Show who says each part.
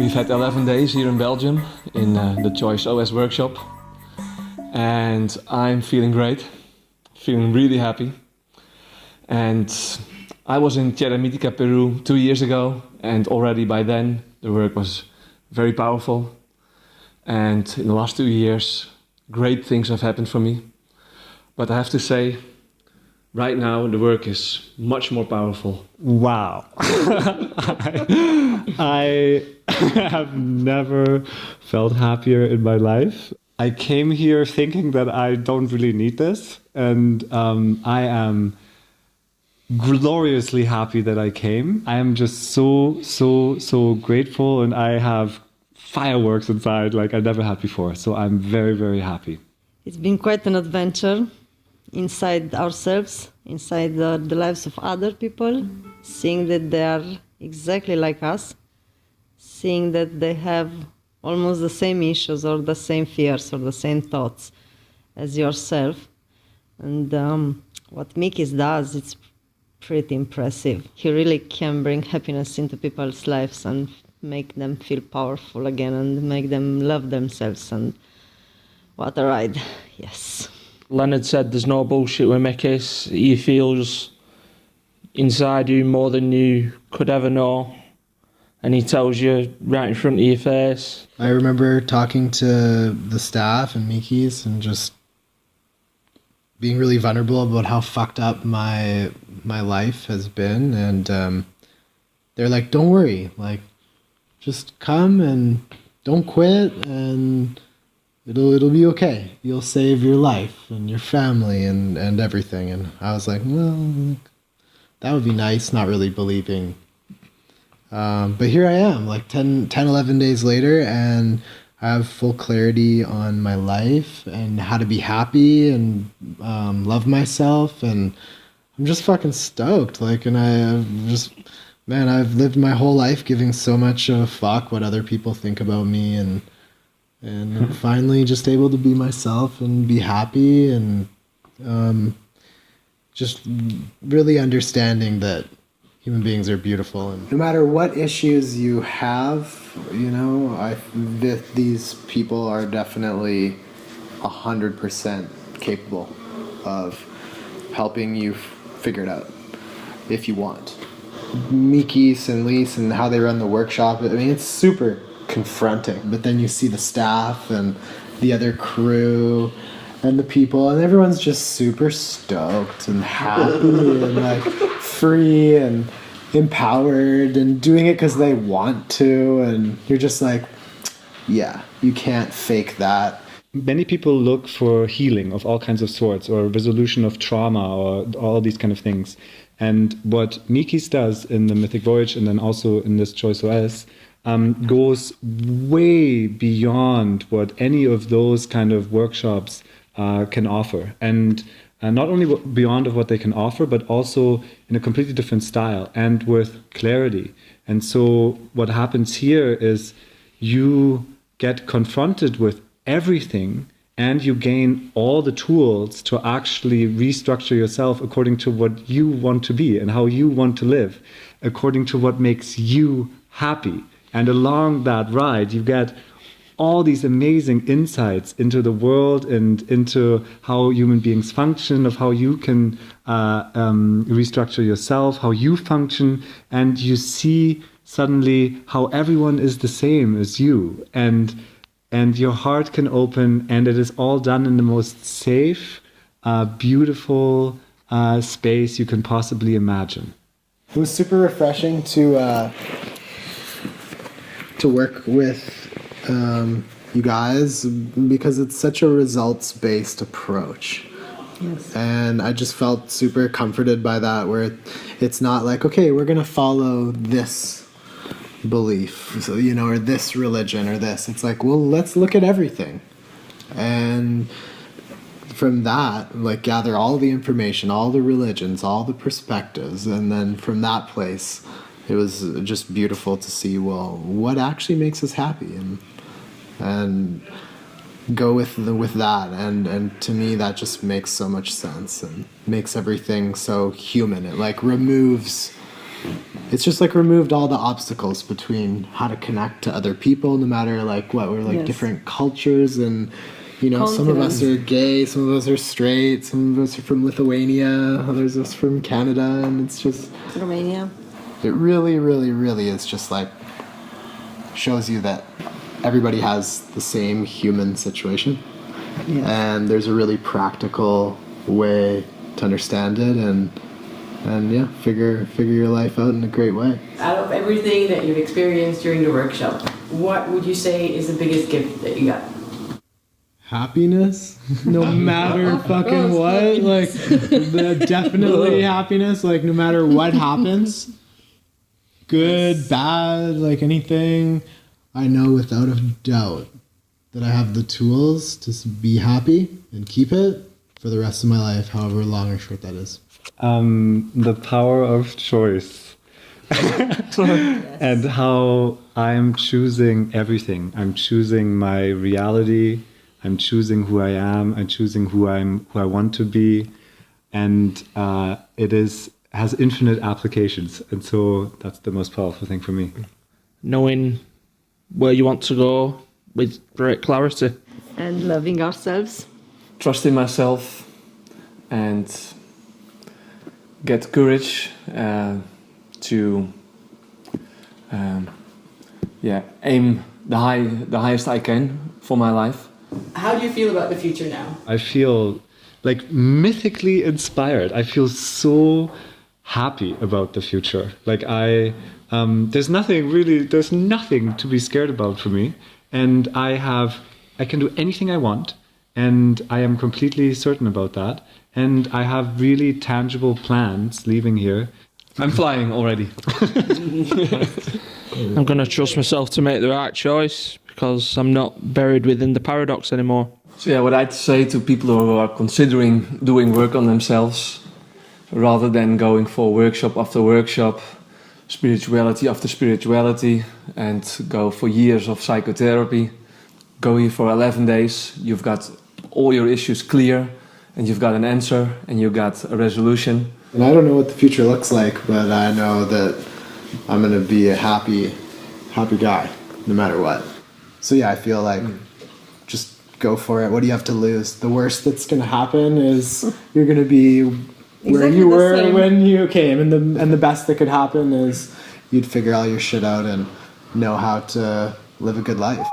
Speaker 1: We've had 11 days here in Belgium in the ChoiceOS workshop, and I'm feeling great, feeling really happy. And I was in Tierra Mitica, Peru 2 years ago, and already by then the work was very powerful. And in the last 2 years, great things have happened for me. But I have to say, right now the work is much more powerful.
Speaker 2: Wow. I have never felt happier in my life. I came here thinking that I don't really need this, and I am gloriously happy that I came. I am just so grateful, and I have fireworks inside like I never had before. So I'm very, very happy.
Speaker 3: It's been quite an adventure inside ourselves, inside the lives of other people, seeing that they are exactly like us, seeing that they have almost the same issues or the same fears or the same thoughts as yourself. And what Mikis does, it's pretty impressive. He really can bring happiness into people's lives and make them feel powerful again and make them love themselves. And what a ride, yes.
Speaker 4: Leonard said there's no bullshit with Mikis. He feels inside you more than you could ever know. And he tells you right in front of your face.
Speaker 5: I remember talking to the staff and Mikis and just being really vulnerable about how fucked up my life has been. And they're like, don't worry, like, just come and don't quit and it'll be okay. You'll save your life and your family and everything. And I was like, well, that would be nice, not really believing. But here I am, like 10, 11 days later, and I have full clarity on my life and how to be happy and love myself. And I'm just fucking stoked. Like, and I've lived my whole life giving so much of a fuck what other people think about me, and finally just able to be myself and be happy, and just really understanding that human beings are beautiful. And no matter what issues you have, you know, these people are definitely 100% capable of helping you figure it out if you want. Mikis and Lise and how they run the workshop, I mean, it's super confronting, but then you see the staff and the other crew and the people, and everyone's just super stoked and happy and like free and empowered and doing it because they want to, and you're just like, yeah, you can't fake that.
Speaker 2: Many people look for healing of all kinds of sorts, or resolution of trauma, or all these kind of things. And what Mikis does in the Mythic Voyage, and then also in this ChoiceOS, goes way beyond what any of those kind of workshops can offer. And not only beyond of what they can offer, but also in a completely different style and with clarity. And so what happens here is you get confronted with everything, and you gain all the tools to actually restructure yourself according to what you want to be and how you want to live, according to what makes you happy. And along that ride, you get all these amazing insights into the world and into how human beings function, of how you can restructure yourself, how you function, and you see suddenly how everyone is the same as you. And your heart can open, and it is all done in the most safe, beautiful space you can possibly imagine.
Speaker 5: It was super refreshing to work with you guys, because it's such a results-based approach.
Speaker 3: Yes.
Speaker 5: And I just felt super comforted by that, where it's not like, okay, we're going to follow this belief, so, you know, or this religion or this. It's like, well, let's look at everything, and from that, like, gather all the information, all the religions, all the perspectives, and then from that place it was just beautiful to see, well, what actually makes us happy, and go with that, and to me that just makes so much sense and makes everything so human. It like removes it's just like removed all the obstacles between how to connect to other people, no matter like what we're like
Speaker 3: Yes.
Speaker 5: different cultures, and you know, some of us are gay, some of us are straight, some of us are from Lithuania, others of us from Canada, and it's just
Speaker 3: Romania.
Speaker 5: it really, really, really is just like shows you that everybody has the same human situation, and there's a really practical way to understand it, and yeah, figure your life out in a great way.
Speaker 6: Out of everything that you've experienced during the workshop, what would you say is the biggest gift that you got?
Speaker 5: Happiness, no matter fucking what, like definitely happiness, like no matter what happens, good, bad, like anything, I know without a doubt that I have the tools to be happy and keep it for the rest of my life, however long or short that is.
Speaker 2: The power of choice. And how I'm choosing everything. I'm choosing my reality. I'm choosing who I am. I'm choosing who I want to be, and it has infinite applications. And so that's the most powerful thing for me.
Speaker 4: Knowing where you want to go with great clarity.
Speaker 3: And loving ourselves.
Speaker 1: Trusting myself and get courage to aim the highest I can for my life.
Speaker 6: How do you feel about the future now?
Speaker 2: I feel like mythically inspired. I feel so happy about the future. Like there's nothing to be scared about for me. And I can do anything I want. And I am completely certain about that. And I have really tangible plans leaving here.
Speaker 1: I'm flying already.
Speaker 4: I'm going to trust myself to make the right choice because I'm not buried within the paradox anymore.
Speaker 1: So yeah, what I'd say to people who are considering doing work on themselves, rather than going for workshop after workshop, spirituality after spirituality, and go for years of psychotherapy, go here for 11 days, you've got all your issues clear, and you've got an answer, and you've got a resolution.
Speaker 5: And I don't know what the future looks like, but I know that I'm going to be a happy guy, no matter what. So yeah, I feel like just go for it. What do you have to lose? The worst that's going to happen is you're going to be where
Speaker 3: Exactly
Speaker 5: you
Speaker 3: the
Speaker 5: were
Speaker 3: same.
Speaker 5: when you came, and the best that could happen is you'd figure all your shit out and know how to live a good life.